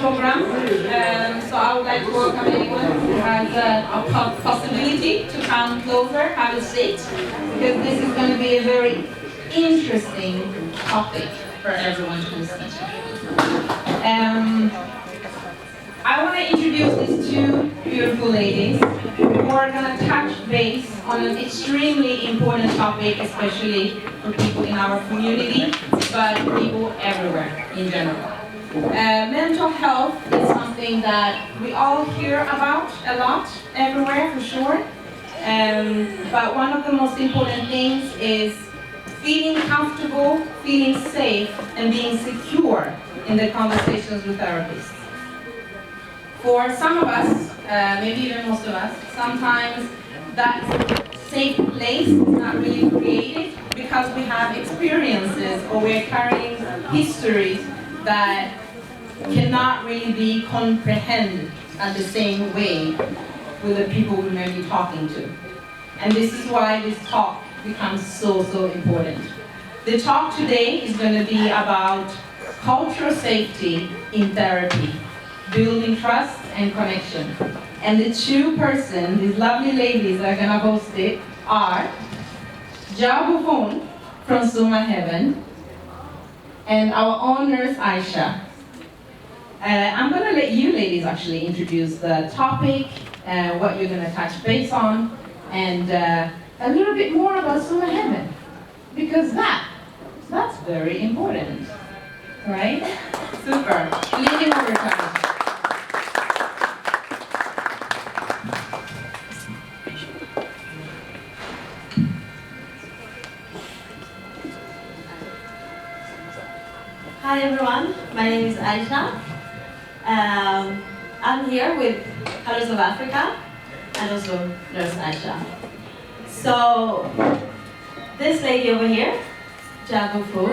program. So I would like to welcome anyone who has a possibility to come closer, have a seat, because this is going to be a very interesting topic for everyone to listen to. I want to introduce these two beautiful ladies who are going to touch base on an extremely important topic, especially for people in our community, but people everywhere in general. Mental health is something that we all hear about a lot, everywhere for sure. But one of the most important things is feeling comfortable, feeling safe, and being secure in the conversations with therapists. For some of us, maybe even most of us, sometimes that safe place is not really created because we have experiences or we're carrying histories that cannot really be comprehended at the same way with the people we may be talking to. And this is why this talk becomes so important. The talk today is going to be about cultural safety in therapy, building trust and connection. And the two persons, these lovely ladies that are going to host it, are Jabu from Suma Heaven and our own nurse Aisha. I'm going to let you ladies actually introduce the topic, what you're going to touch base on, and a little bit more about Suma Heaven, because that's very important, right? Super. Leading over time. Hi everyone, my name is Aisha. I'm here with Colors of Africa and also Nurse Aisha. So this lady over here, Jabu Fu,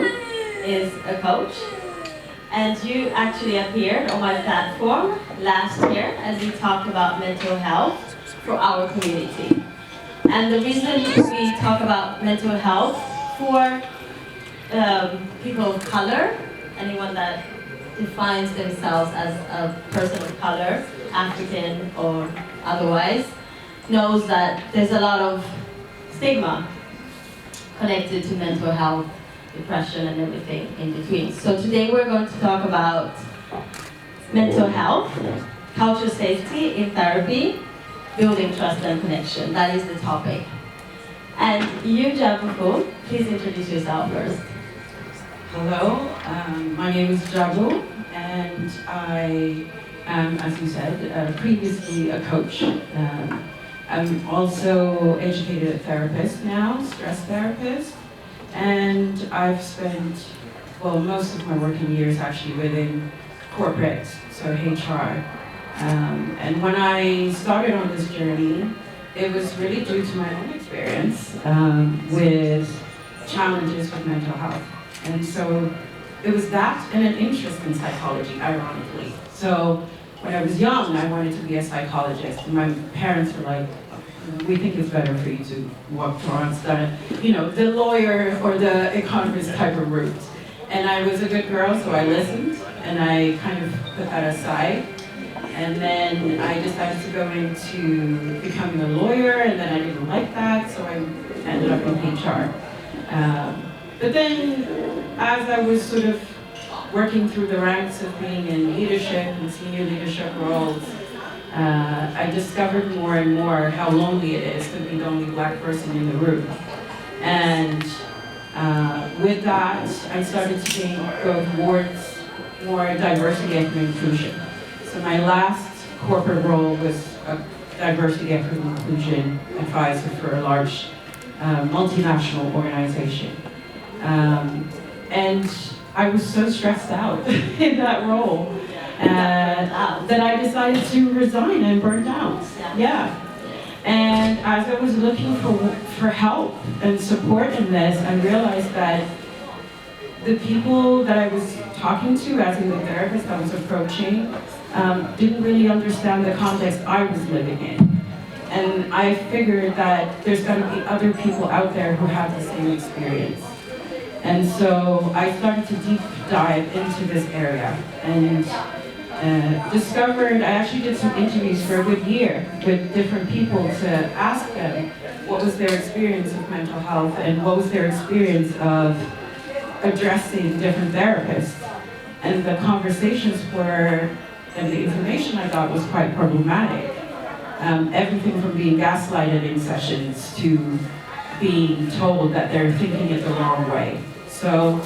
is a coach, and you actually appeared on my platform last year as we talked about mental health for our community. And the reason we talk about mental health for people of color, anyone that defines themselves as a person of color, African or otherwise, knows that there's a lot of stigma connected to mental health, depression, and everything in between. So today we're going to talk about mental health, cultural safety in therapy, building trust and connection. That is the topic. And you, Jabu, please introduce yourself first. Hello, my name is Jabu, and I am, as you said, previously a coach. I'm also educated therapist now, stress therapist, and I've spent, well, most of my working years actually within corporate, so HR. And when I started on this journey, it was really due to my own experience with challenges with mental health. And so it was that and an interest in psychology, ironically. So when I was young, I wanted to be a psychologist. And my parents were like, we think it's better for you to walk towards the lawyer or the economist type of route. And I was a good girl, so I listened, and I kind of put that aside. And then I decided to go into becoming a lawyer, and then I didn't like that, so I ended up in HR. But then, as I was sort of working through the ranks of being in leadership and senior leadership roles, I discovered more and more how lonely it is to be the only black person in the room. And with that, I started to go towards more diversity, equity, and inclusion. So my last corporate role was a diversity, equity, and inclusion advisor for a large multinational organization. And I was so stressed out in that role that I decided to resign and burn out. Yeah. And as I was looking for help and support in this, I realized that the people that I was talking to, as in the therapist I was approaching, didn't really understand the context I was living in. And I figured that there's got to be other people out there who have the same experience. And so I started to deep dive into this area. And discovered, I actually did some interviews for a good year with different people to ask them what was their experience of mental health and what was their experience of addressing different therapists. And the conversations were, and the information I got was quite problematic. Everything from being gaslighted in sessions to being told that they're thinking it the wrong way. So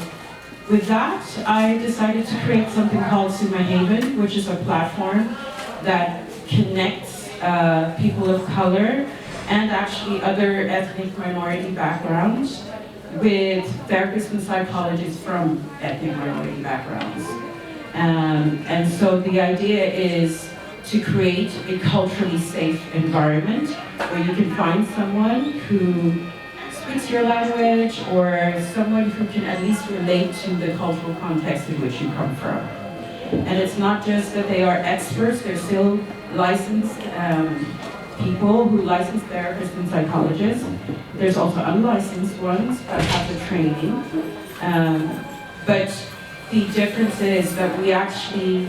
with that, I decided to create something called Suma Haven, which is a platform that connects people of color and actually other ethnic minority backgrounds with therapists and psychologists from ethnic minority backgrounds. And so the idea is to create a culturally safe environment where you can find someone who speaks your language or someone who can at least relate to the cultural context in which you come from. And it's not just that they are experts, they're still licensed people who license therapists and psychologists. There's also unlicensed ones that have the training. But the difference is that we actually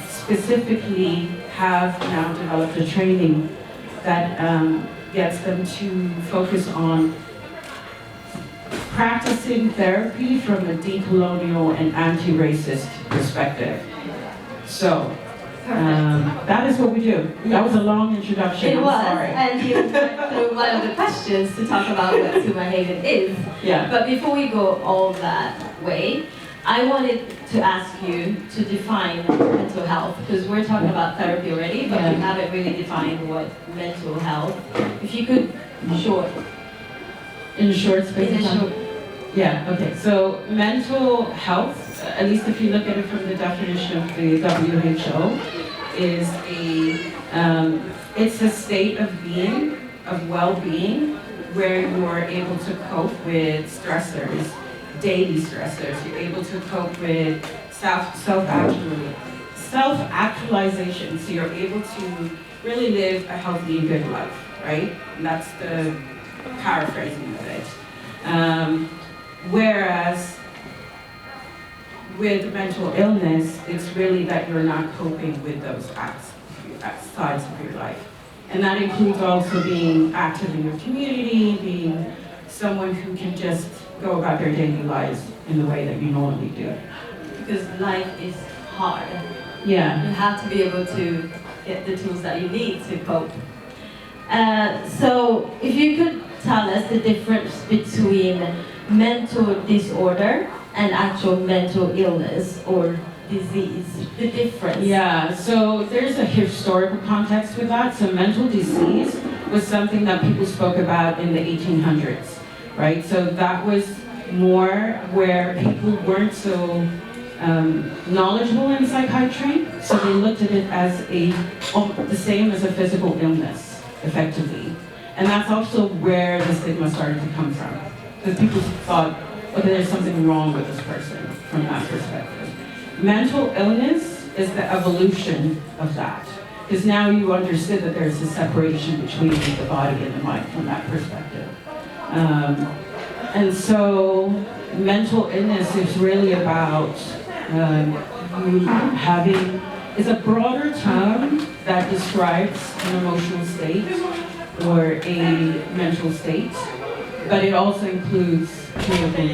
specifically have now developed a training that gets them to focus on practicing therapy from a decolonial and anti-racist perspective. So, that is what we do. That was a long introduction, It was, I'm sorry. and you went through one of the questions to talk about what Suma Haven is. Yeah. But before we go all that way, I wanted to ask you to define mental health, because we're talking about therapy already, but we haven't really defined what mental health. If you could, In short space of time? Yeah, okay. So mental health, at least if you look at it from the definition of the WHO, is it's a state of being, of well-being, where you are able to cope with stressors, daily stressors. You're able to cope with self-actualization. So you're able to really live a healthy and good life, right? And that's the paraphrasing of it. Whereas with mental illness, it's really that you're not coping with those sides of your life. And that includes also being active in your community, being someone who can just go about their daily lives in the way that you normally do. because life is hard. Yeah. You have to be able to get the tools that you need to cope. So if you could tell us the difference between mental disorder and actual mental illness or disease, the difference. Yeah, so there's a historical context with that. So mental disease was something that people spoke about in the 1800s, right? So that was more where people weren't so knowledgeable in psychiatry, so they looked at it as the same as a physical illness, effectively. And that's also where the stigma started to come from. Because people thought, okay, there's something wrong with this person from that perspective. Mental illness is the evolution of that. Because now you understood that there's a separation between the body and the mind from that perspective. And so mental illness is really about you having, it's a broader term that describes an emotional state or a mental state, but it also includes clinical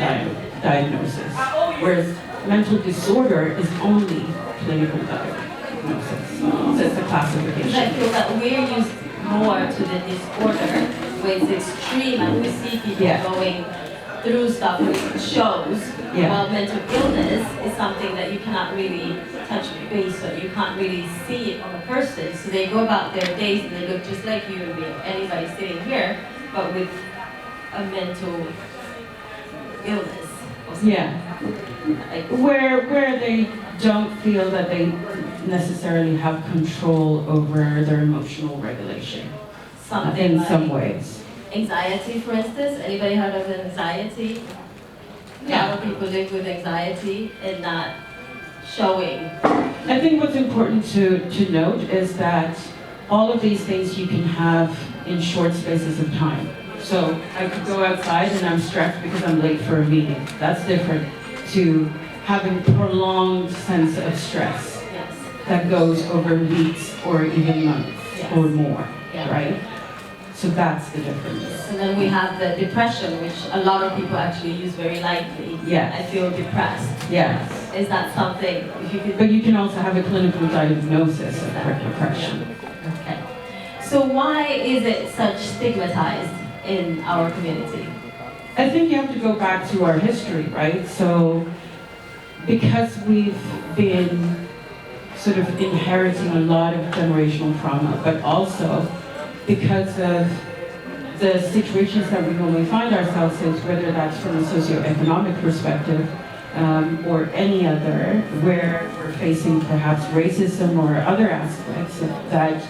diagnosis, whereas mental disorder is only clinical diagnosis. So it's a classification. Because I feel that we're used more to the disorder, where it's extreme, and we see people going through stuff with shows. While mental illness is something that you cannot really touch base on. You can't really see it on a person. So they go about their days and they look just like you and me, anybody sitting here, but with a mental illness. Yeah. Where they don't feel that they necessarily have control over their emotional regulation. Something in like some ways. Anxiety, for instance. Anybody heard of anxiety? A lot of people live with anxiety and not showing. I think what's important to note is that all of these things you can have in short spaces of time. So I could go outside and I'm stressed because I'm late for a meeting. That's different to having prolonged sense of stress. Yes. that goes over weeks or even months Yes. or more, Yeah. right? So that's the difference. And then we have the depression, which a lot of people actually use very lightly. Yes. I feel depressed. Yes. Is that something, if you could... But you can also have a clinical diagnosis of depression. Okay. So why is it such stigmatized in our community? I think you have to go back to our history, right? So because we've been sort of inheriting a lot of generational trauma, but also because of the situations that we normally find ourselves in, whether that's from a socioeconomic perspective or any other, where we're facing perhaps racism or other aspects that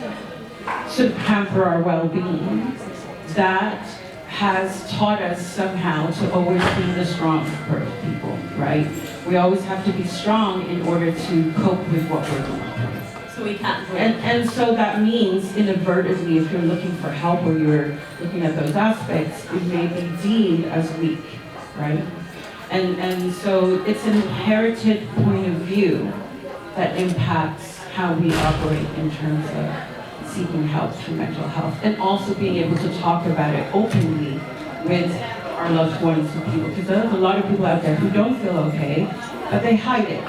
sort of hamper our well-being, that has taught us somehow to always be the strong people, right? We always have to be strong in order to cope with what we're going through. So we can't breathe. And so that means, inadvertently, if you're looking for help or you're looking at those aspects, it may be deemed as weak, right? And so it's an inherited point of view that impacts how we operate in terms of seeking help for mental health, and also being able to talk about it openly with our loved ones and people, because there's a lot of people out there who don't feel okay, but they hide it.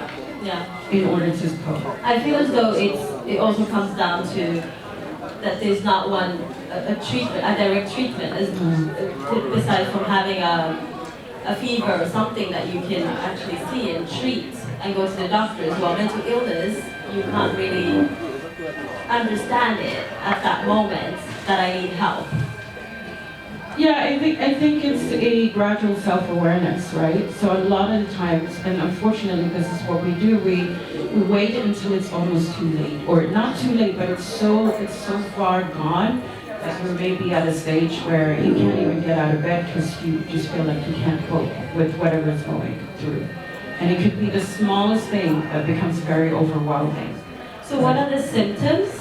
Yeah. In order to cope. I feel as though it also comes down to that there's not a treatment, a direct treatment, besides from having a fever or something that you can actually see and treat and go to the doctor as well. Mental illness, you can't really understand it at that moment that I need help. Yeah, I think it's a gradual self-awareness, right? So a lot of the times, and unfortunately this is what we do, we wait until it's almost too late. Or not too late, but it's so far gone that you're maybe at a stage where you can't even get out of bed because you just feel like you can't cope with whatever's going through. And it could be the smallest thing that becomes very overwhelming. So what are the symptoms?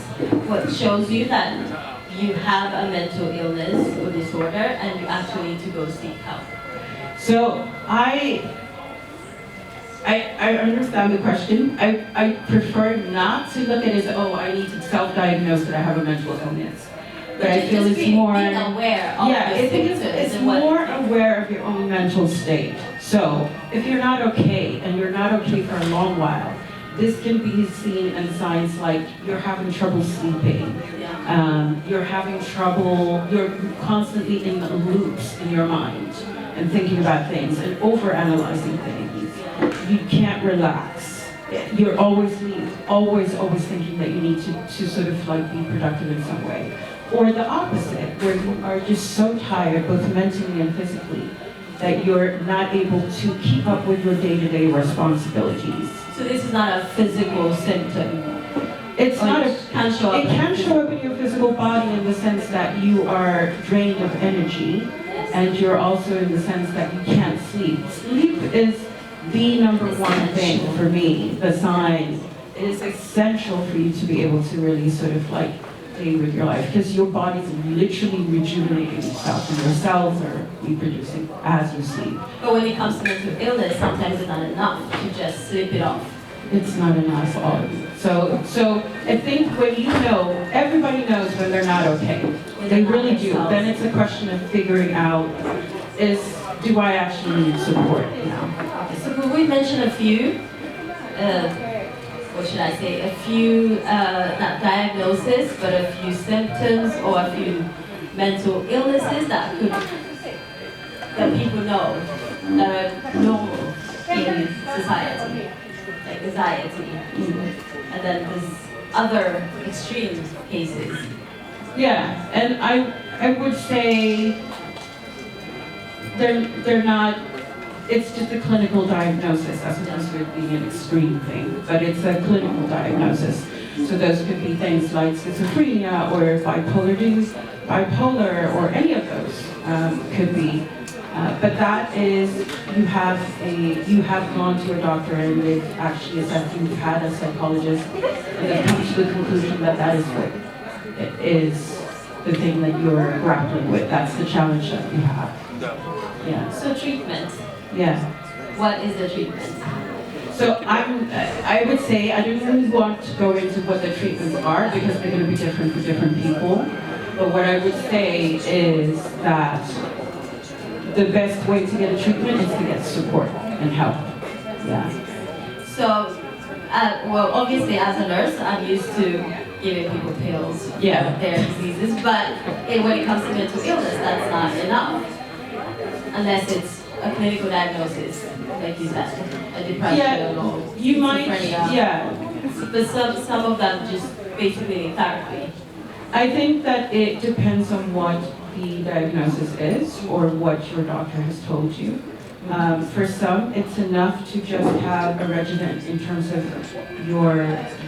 What shows you that you have a mental illness or disorder and you actually need to go seek help? So I understand the question. I prefer not to look at it as, oh, I need to self-diagnose that I have a mental illness. But I feel it's more... being aware of yeah, your I think symptoms it's and what... more aware of your own mental state. So if you're not okay, and you're not okay for a long while, this can be seen in signs like you're having trouble sleeping, you're having trouble, you're constantly in loops in your mind and thinking about things and overanalyzing things. You can't relax. You're always thinking that you need to sort of like be productive in some way. Or the opposite, where you are just so tired, both mentally and physically, that you're not able to keep up with your day-to-day responsibilities. So this is not a physical symptom? It's not it can show up. It can show up in your physical body in the sense that you are drained of energy, and you're also in the sense that you can't sleep. Sleep is the number one thing for me, the sign. It is essential for you to be able to really sort of like play with your life, because your body's literally rejuvenating itself and your cells are reproducing as you sleep. But when it comes to mental illness, sometimes it's not enough to just sleep it off. It's not enough. So I think when you know, everybody knows when they're not okay. They really do. Then it's a question of figuring out, do I actually need support now? So could we mention a few, what should I say, a few, not diagnoses, but a few symptoms or a few mental illnesses that people know that are normal in society, like anxiety, and then there's other extreme cases. Yeah, and I would say they're not, it's just a clinical diagnosis as opposed to it being an extreme thing, but it's a clinical diagnosis. So those could be things like schizophrenia or bipolar or any of those could be. But that is, you have gone to a doctor and they've actually assessed, you've had a psychologist, and they've come to the conclusion that that is what is the thing that you're grappling with. That's the challenge that you have. Yeah. So treatment. Yeah. What is the treatment? So I would say, I don't really want to go into what the treatments are because they're going to be different for different people. But what I would say is that the best way to get a treatment is to get support and help. Yeah. So, well, obviously as a nurse, I'm used to giving people pills for Yeah. their diseases, but when it comes to mental illness, that's not enough. Unless it's a clinical diagnosis, like you said, a depression Yeah, or you might, schizophrenia. yeah. But some of them just basically need therapy. I think that it depends on what the diagnosis is or what your doctor has told you. For some, it's enough to just have a regimen in terms of your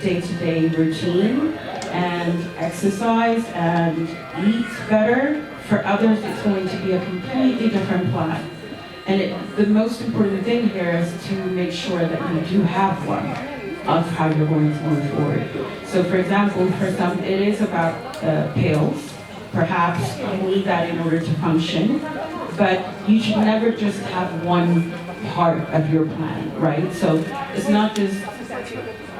day-to-day routine and exercise and eat better. For others, it's going to be a completely different plan. And the most important thing here is to make sure that you do have one of how you're going to move forward. So for example, for some, it is about pills. Perhaps you need that in order to function, but you should never just have one part of your plan, right? So it's not just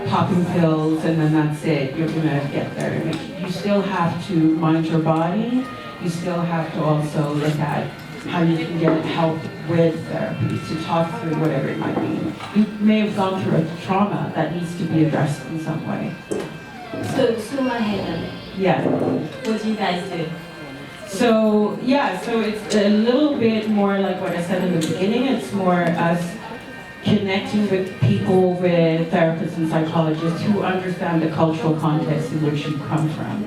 popping pills and then that's it, you're gonna get there. You still have to mind your body, you still have to also look at how you can get help with therapy to talk through whatever it might be. You may have gone through a trauma that needs to be addressed in some way. So, Suma Haven, Yeah. what do you guys do? So, yeah, so it's a little bit more like what I said in the beginning. It's more us connecting with people, with therapists and psychologists who understand the cultural context in which you come from.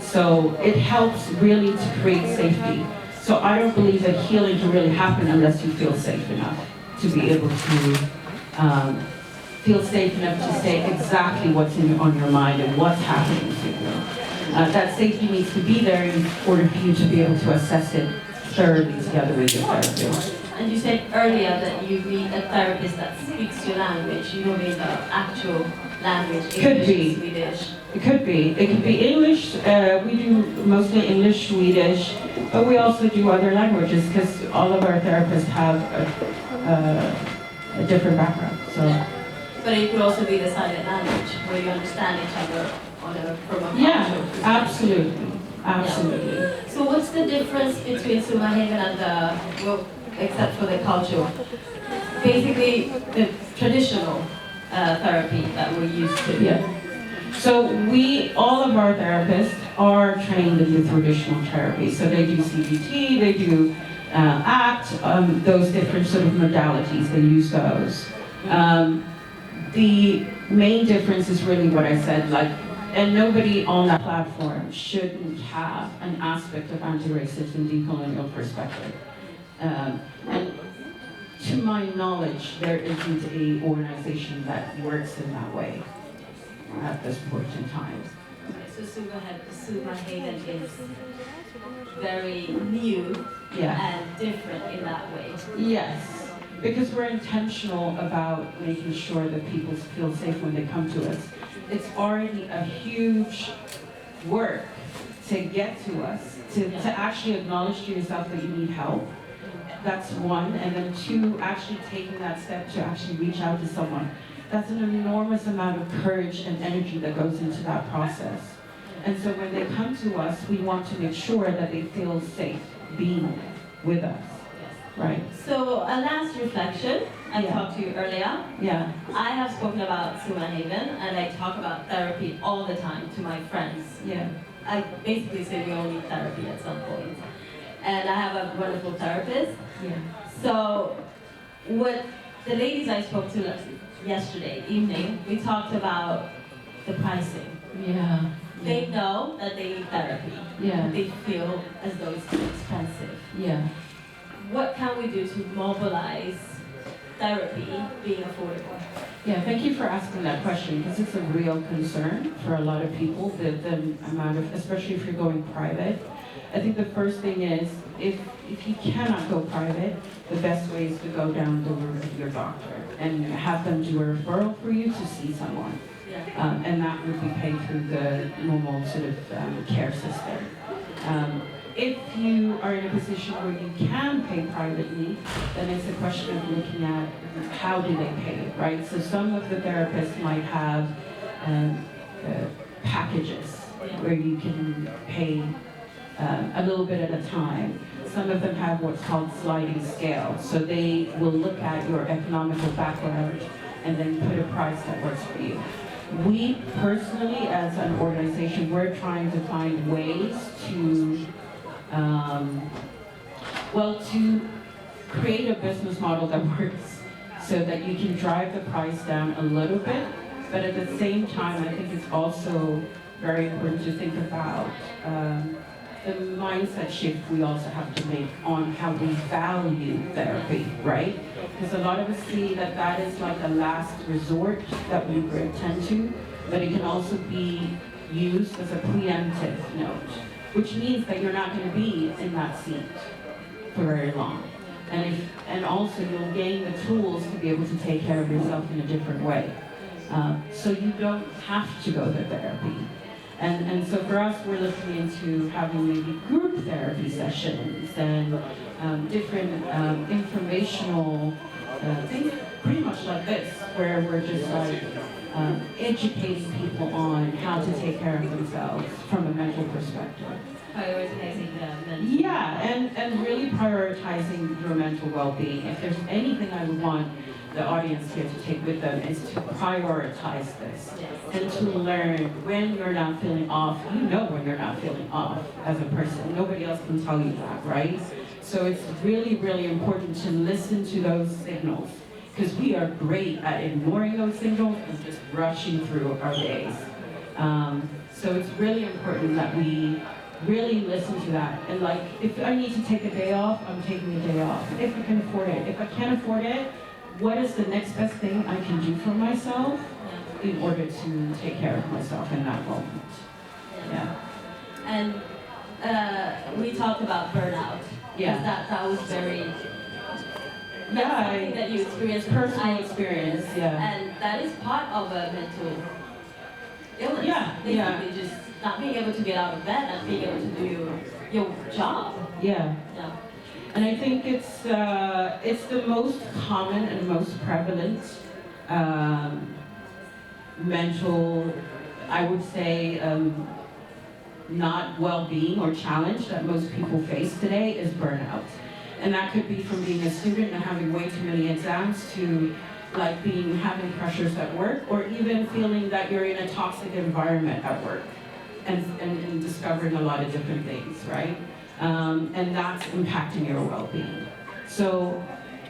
So it helps really to create safety. So I don't believe that healing can really happen unless you feel safe enough to be able to feel safe enough to say exactly what's on your mind and what's happening to you. That safety needs to be there in order for you to be able to assess it thoroughly together with your therapist. And you said earlier that you need a therapist that speaks your language. You don't mean the actual language, Could English, be. Swedish. It could be. It could be English. We do mostly English, Swedish, but we also do other languages because all of our therapists have a different background. So. But it could also be the silent language where you understand each other from a Yeah, cultural perspective. absolutely, absolutely. So what's the difference between Sumahaven and the, well, except for the culture? Basically, the traditional therapy that we're used to. Yeah. So all of our therapists are trained in the traditional therapy. So they do CBT, they do ACT, those different sort of modalities, they use those. The main difference is really what I said, like, and nobody on that platform shouldn't have an aspect of anti-racist and decolonial perspective. And to my knowledge, there isn't an organization that works in that way at this point in time. So Sumahaven is very new and different in that way. Yes, because we're intentional about making sure that people feel safe when they come to us. It's already a huge work to get to us, to actually acknowledge to yourself that you need help. That's one, and then two, actually taking that step to actually reach out to someone. That's an enormous amount of courage and energy that goes into that process. And so when they come to us, we want to make sure that they feel safe being with us, right? So a last reflection, I talked to you earlier. Yeah. I have spoken about Sumahaven and I talk about therapy all the time to my friends. Yeah. I basically say we all need therapy at some point. And I have a wonderful therapist. Yeah. So what the ladies I spoke to yesterday evening, we talked about the pricing. Yeah. They know that they need therapy. Yeah. They feel as though it's too expensive. Yeah. What can we do to mobilize therapy being affordable? Yeah, thank you for asking that question because it's a real concern for a lot of people, the amount of, especially if you're going private. I think the first thing is, if you cannot go private, the best way is to go down the route of your doctor and have them do a referral for you to see someone. And that would be paid through the normal sort of care system. if you are in a position where you can pay privately, then it's a question of looking at how do they pay it, right? So some of the therapists might have packages where you can pay a little bit at a time. Some of them have what's called sliding scale. So they will look at your economical background and then put a price that works for you. We personally, as an organization, we're trying to find ways to, to create a business model that works so that you can drive the price down a little bit, but at the same time, I think it's also very important to think about the mindset shift we also have to make on how we value therapy, right? Because a lot of us see that that is like a last resort that we attend to, but it can also be used as a preemptive note, which means that you're not going to be in that seat for very long. And also you'll gain the tools to be able to take care of yourself in a different way. So you don't have to go to therapy. And so for us, we're looking into having maybe group therapy sessions and different informational things, pretty much like this, where we're just like educating people on how to take care of themselves from a mental perspective. Prioritizing the mental. Yeah, and really prioritizing your mental well-being. If there's anything I would want the audience here to take with them is to prioritize this and to learn when you're not feeling off. You know when you're not feeling off as a person. Nobody else can tell you that, right? So it's really, really important to listen to those signals because we are great at ignoring those signals and just rushing through our days. So it's really important that we really listen to that. And like, if I need to take a day off, I'm taking a day off. If I can afford it. If I can't afford it, what is the next best thing I can do for myself in order to take care of myself in that moment? Yeah. And we talked about burnout. Yeah. That was very... Yeah, something that you experienced. Personal experience, yeah. And that is part of a mental illness. Yeah, Basically, just not being able to get out of bed and being able to do your job. Yeah. Yeah. And I think it's the most common and most prevalent mental, I would say, not well-being or challenge that most people face today is burnout. And that could be from being a student and having way too many exams to like having pressures at work, or even feeling that you're in a toxic environment at work and discovering a lot of different things, right? And that's impacting your well-being. So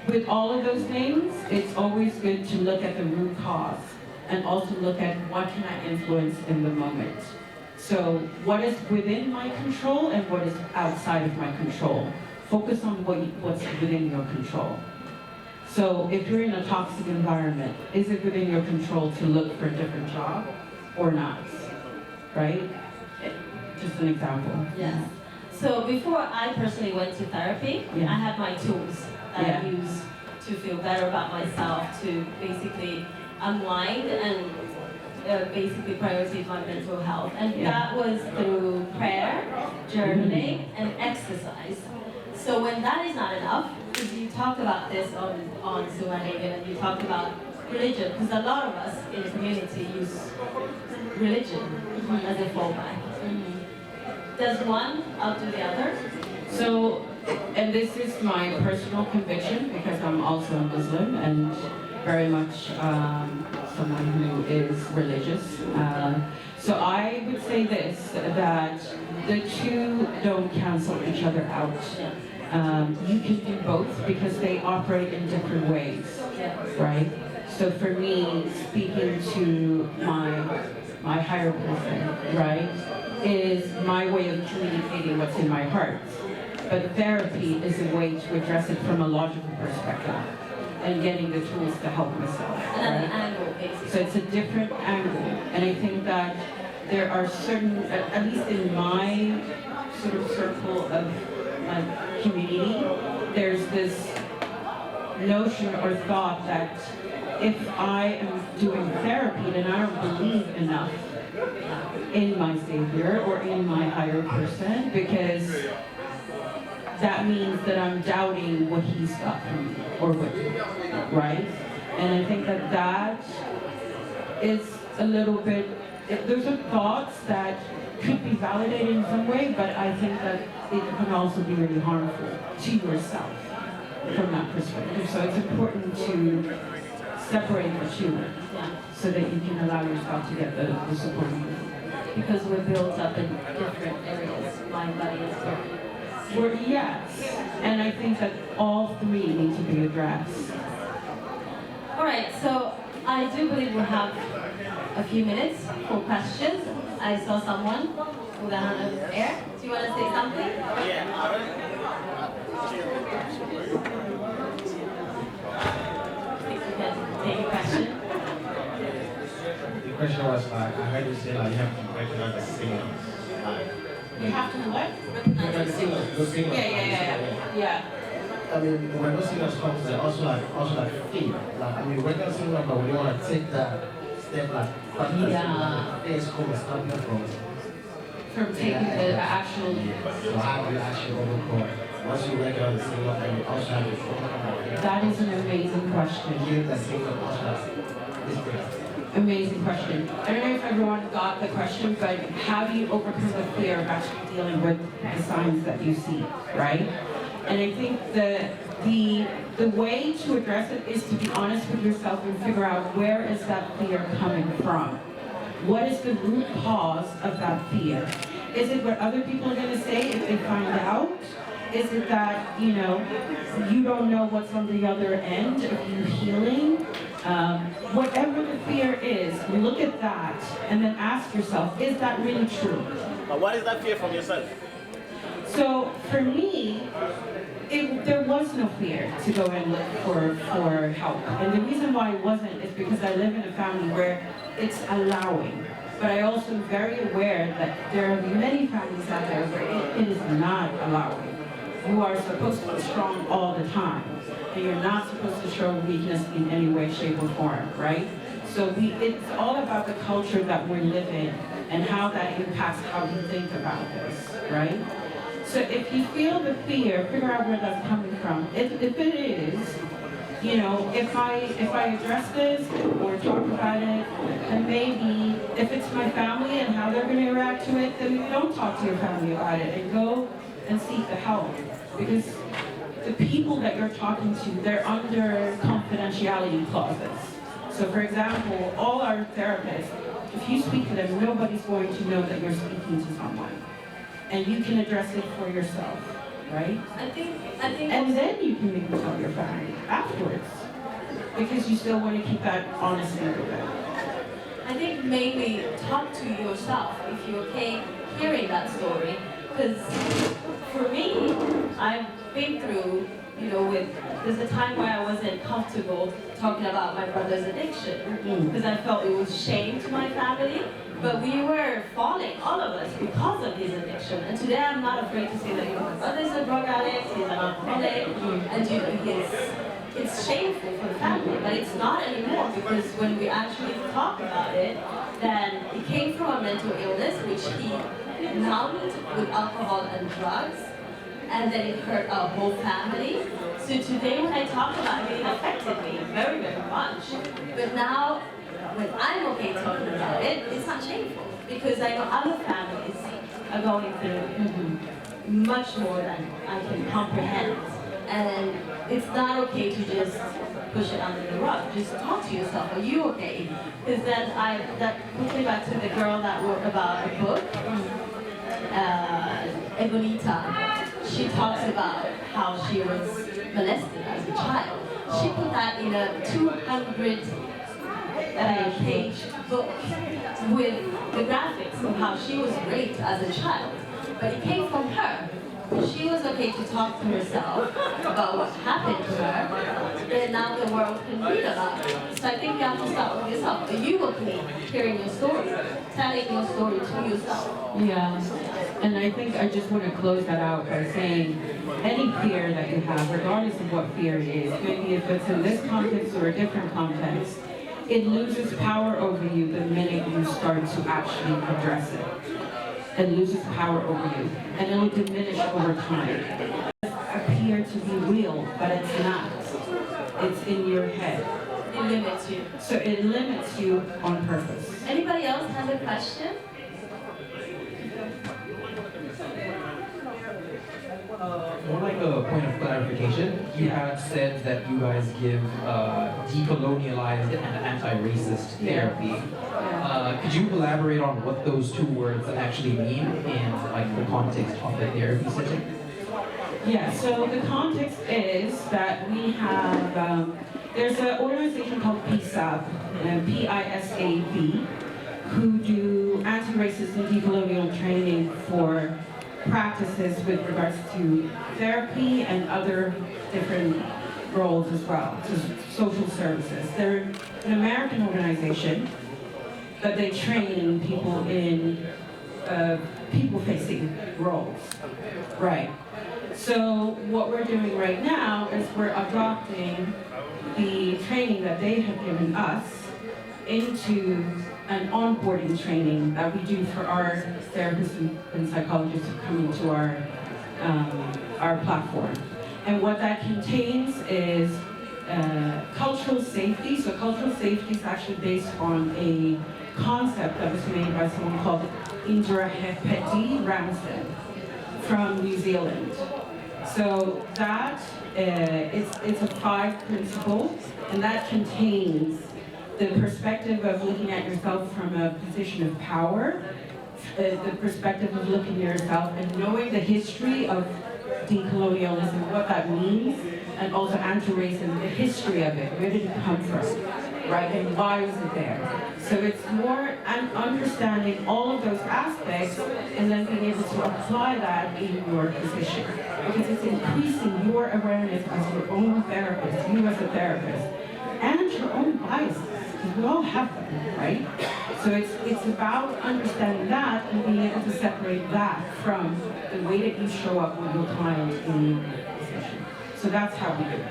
with all of those things, it's always good to look at the root cause and also look at what can I influence in the moment. So what is within my control and what is outside of my control. Focus on what's within your control. So if you're in a toxic environment, is it within your control to look for a different job or not? Right? Just an example. Yes. So before I personally went to therapy, I had my tools that I use to feel better about myself, to basically unwind and basically prioritize my mental health. And that was through prayer, journaling, and exercise. So when that is not enough, because you talked about this on Zoom and you talked about religion, because a lot of us in the community use religion as a fallback. Does one outdo the other? So, and this is my personal conviction because I'm also a Muslim and very much someone who is religious. So I would say this, that the two don't cancel each other out. You can do both because they operate in different ways, right? So for me, speaking to my higher person, right, is my way of communicating what's in my heart. But therapy is a way to address it from a logical perspective and getting the tools to help myself. Another angle, basically. So it's a different angle. And I think that there are certain, at least in my sort of circle of community, there's this notion or thought that if I am doing therapy, then I don't believe enough in my Savior or in my higher person, because that means that I'm doubting what He's got for me or with me, right? And I think that that is a little bit, there's some thoughts that could be validated in some way, but I think that it can also be really harmful to yourself from that perspective. So it's important to separate the two so that you can allow yourself to get the support you need. Because we're built up in different areas, mind, body, and spirit. Yes, and I think that all three need to be addressed. All right, so I do believe we'll have a few minutes for questions. I saw someone with a hand in the air. Do you want to say something? Think you can take a question? The question was like, I heard you say like you have to recognize the singers. You have to what? Recognize the singers. The singers. Yeah. I mean, when those singers come, they also like fear. Like, I mean, when they're singing, but when you want to take that step, like, Yeah. face come and stop you From taking the actual. So how do you actually overcome? Once you recognize the singer, and you also have to overcome. That is an amazing question. Hear the singer also has this thing. Amazing question. I don't know if everyone got the question, but how do you overcome the fear of actually dealing with the signs that you see, right? And I think the way to address it is to be honest with yourself and figure out where is that fear coming from. What is the root cause of that fear? Is it what other people are going to say if they find out? Is it that, you don't know what's on the other end of you healing? Whatever the fear is, look at that and then ask yourself, is that really true? But what is that fear from yourself? So for me, there was no fear to go and look for help. And the reason why it wasn't is because I live in a family where it's allowing. But I also am very aware that there are many families out there where it is not allowing. You are supposed to be strong all the time. And you're not supposed to show weakness in any way, shape, or form, right? So it's all about the culture that we live in and how that impacts how we think about this, right? So if you feel the fear, figure out where that's coming from. If it is, if I address this or talk about it, then maybe if it's my family and how they're going to react to it, then you don't talk to your family about it and go and seek the help. Because the people that you're talking to, they're under confidentiality clauses. So for example, all our therapists, if you speak to them, nobody's going to know that you're speaking to someone. And you can address it for yourself, right? I think. And then you can maybe tell your family afterwards. Because you still want to keep that honesty with them. I think maybe talk to yourself if you're okay hearing that story. Because for me, I've been through, there's a time where I wasn't comfortable talking about my brother's addiction because I felt it was shame to my family. But we were falling, all of us, because of his addiction. And today I'm not afraid to say that, my brother's a drug addict, he's an alcoholic, and it's shameful for the family, but it's not anymore because when we actually talk about it, then it came from a mental illness which he numbed with alcohol and drugs, and then it hurt our whole family. So today when I talk about it, it affected me very, very much. But now, when I'm okay talking about it, it's not shameful because I know other families are going through much more than I can comprehend. And it's not okay to just push it under the rug. Just talk to yourself. Are you okay? Because then that puts me back to the girl that wrote about a book, Ebonita. She talks about how she was molested as a child. She put that in a 200 page book with the graphics of how she was raped as a child. But it came from her. She was okay to talk to herself about what happened to her, then now the world can read about it. So I think you have to start with yourself. Are you okay hearing your story, telling your story to yourself? Yeah, and I think I just want to close that out by saying any fear that you have, regardless of what fear it is, maybe if it's in this context or a different context, it loses power over you the minute you start to actually address it. It loses power over you, and it will diminish over time. It appear to be real, but it's not. It's in your head. It limits you. So it limits you on purpose. Anybody else have a question? More like a point of clarification. You had said that you guys give decolonialized and anti-racist therapy. Could you elaborate on what those two words actually mean in like the context of the therapy setting? Yeah, so the context is that we have, there's an organization called PSAB, PISAB, who do anti-racist and decolonial training for practices with regards to therapy and other different roles as well, so social services. They're an American organization, but they train people in people-facing roles. Right. So what we're doing right now is we're adopting the training that they have given us into an onboarding training that we do for our therapists and psychologists who come into our platform. And what that contains is cultural safety. So cultural safety is actually based on a concept that was made by someone called Indra Hepeti Ramsden from New Zealand. So that it's a 5 principles, and that contains the perspective of looking at yourself from a position of power, the perspective of looking at yourself and knowing the history of decolonialism, what that means, and also anti-racism, the history of it, where did it come from, right, and why was it there? So it's more understanding all of those aspects and then being able to apply that in your position, because it's increasing your awareness as your own therapist, you as a therapist, and your own biases. We all have them, right? So it's about understanding that and being able to separate that from the way that you show up with your client in your session. So that's how we do it.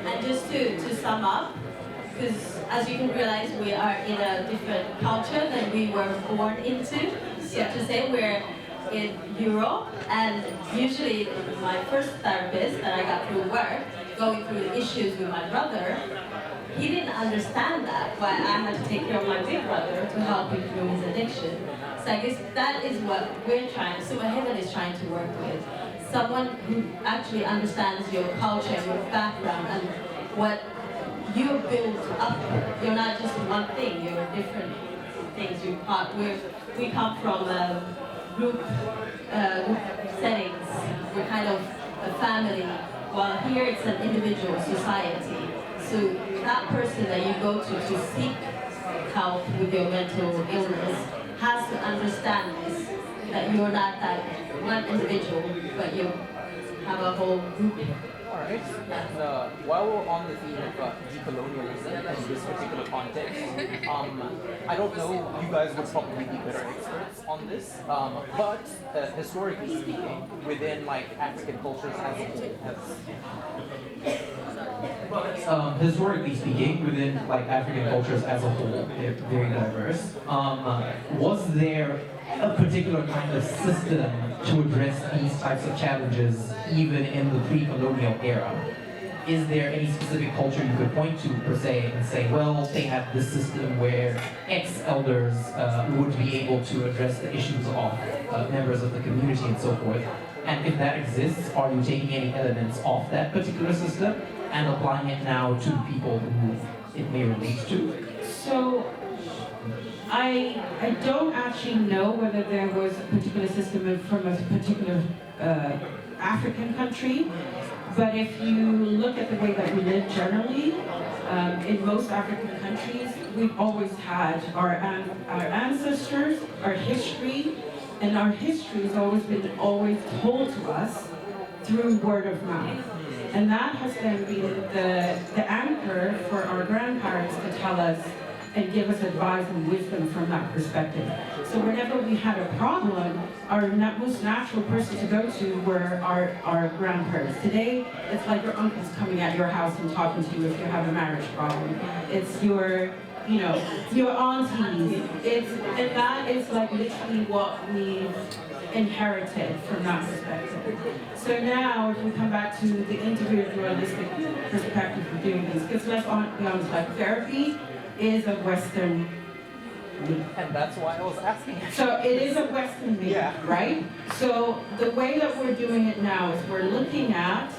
And just to sum up, because as you can realize, we are in a different culture than we were born into. So to say we're in Europe, and usually my first therapist that I got through work, going through the issues with my brother, he didn't understand that, why I had to take care of my big brother to help him through his addiction. So I guess that is what we're trying, Superheaven is trying to work with. Someone who actually understands your culture, your background, and what you build up. You're not just one thing, you're different things. We come from group settings. We're kind of a family, while here it's an individual society. So that person that you go to seek help with your mental illness has to understand this, that you're not that one individual, but you have a whole group. Alright, and while we're on the theme of decolonialism in this particular context, I don't know, you guys would probably be better experts on this, but historically speaking, within like African cultures as a whole, Historically speaking, within like African cultures as a whole, they're very diverse. Was there a particular kind of system to address these types of challenges even in the pre-colonial era? Is there any specific culture you could point to per se and say, well, they had this system where ex-elders would be able to address the issues of members of the community and so forth? And if that exists, are you taking any elements of that particular system and applying it now to people who it may relate to? So I don't actually know whether there was a particular system from a particular African country, but if you look at the way that we live generally, in most African countries, we've always had our ancestors, our history, and our history has always been told to us through word of mouth. And that has then been the anchor for our grandparents to tell us and give us advice and wisdom from that perspective. So whenever we had a problem, our most natural person to go to were our grandparents. Today, it's like your uncle's coming at your house and talking to you if you have a marriage problem. It's your you know, your aunties. And that is like literally what we've inherited from that perspective. So now, if we come back to the individualistic perspective of doing this, because let's be honest, like therapy is a Western need. And that's why I was asking. So it is a Western need, Yeah. right? So the way that we're doing it now is we're looking at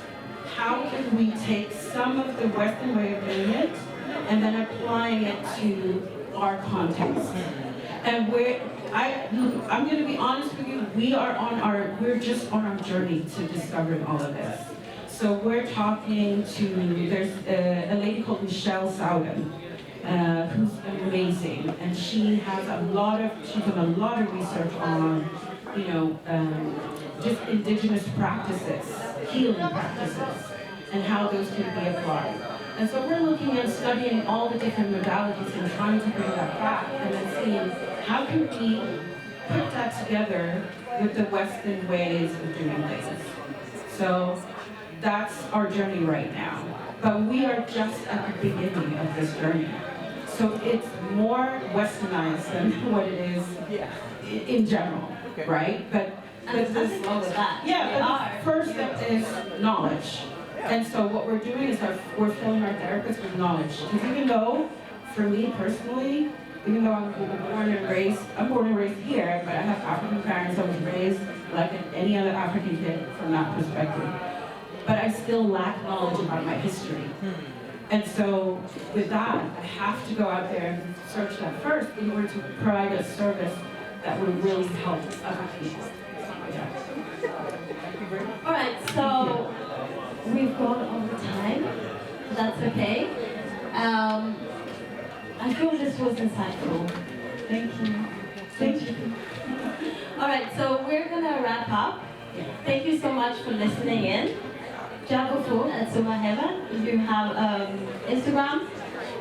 how can we take some of the Western way of doing it and then applying it to our context. And I'm going to be honest with you, we're just on our journey to discovering all of this. So we're talking to, there's a lady called Michelle Souden, who's amazing, and she's done a lot of research on, you know, just indigenous practices, healing practices, and how those can be applied. And so we're looking at studying all the different modalities and trying to bring that back and then seeing how can we put that together with the Western ways of doing things. So that's our journey right now. But we are just at the beginning of this journey. So it's more westernized than what it is in general, right? But And there's nothing wrong with that. yeah, but the first step is knowledge. And so what we're doing is we're filling our therapists with knowledge. Because even though, for me personally, even though I'm born and raised here, but I have African parents, I was raised like any other African kid from that perspective. But I still lack knowledge about my history. And so with that, I have to go out there and search that first in order to provide a service that would really help other people. Yeah. All right, so we've gone over time. That's okay. I feel this was insightful. Thank you. Thank you. All right, so we're gonna wrap up. Thank you so much for listening in. Jagofu at Suma Heaven. You have Instagram?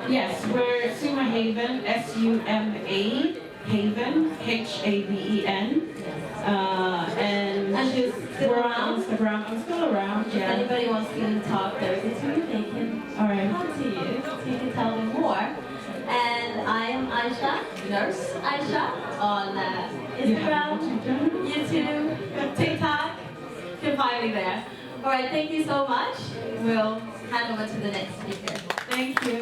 Yes, we're Suma Haven, S-U-M-A Haven, H-A-V-E-N. And she's still we're around? on Instagram. I'm still around, If yeah. anybody wants to talk therapy to you, they can All right. come to you so you can tell them more. And I am Aisha, Nurse Aisha, on Instagram, YouTube, TikTok. You can find me there. All right, thank you so much. We'll hand over to the next speaker. Thank you.